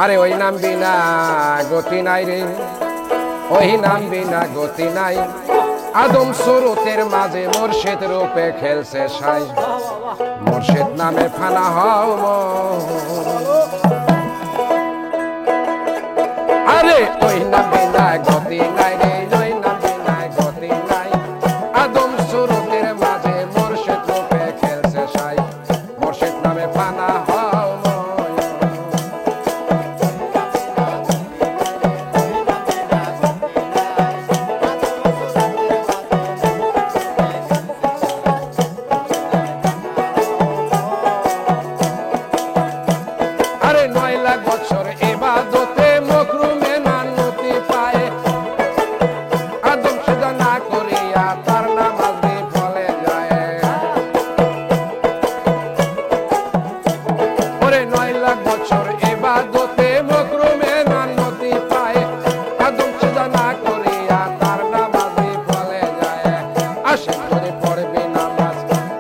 আরে ওই নাম বিনা গতি নাই রে, ওই নাম বিনা গতি নাই। আদম সুরতের মাঝে মুর্শিদ রূপে খেলছে সাই, মুর্শিদ নামে ফানা হও আরে ওই নাম বিনা গতি নাই রে, ওই নাম বিনা গতি নাই। আদম সুরতের মাঝে মুর্শিদ রূপে খেলছে সাই, মুর্শিদ নামে ফানা হও। আরে 9 লাখ বছর ইবাদতে মকরুমে নানতি পায়, আদম সেজদা না করিয়া তার নামাজ বিফলে যায়। ওরে 9 লাখ বছর ইবাদতে মকরুমে নানতি পায়, আদম সেজদা না করিয়া তার নামাজ বিফলে যায়। আশিক করে পড়বে নামাজ,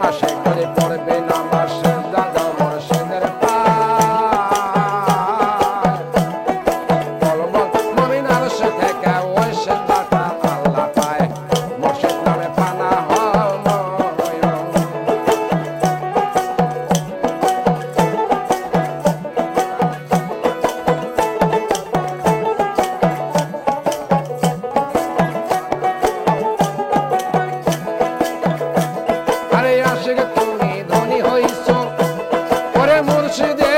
আশিক করে পড়বে নামাজ, সেজদা দাও মুর্শিদের তুমি ধনী হইছো, ওরে মুর্শিদে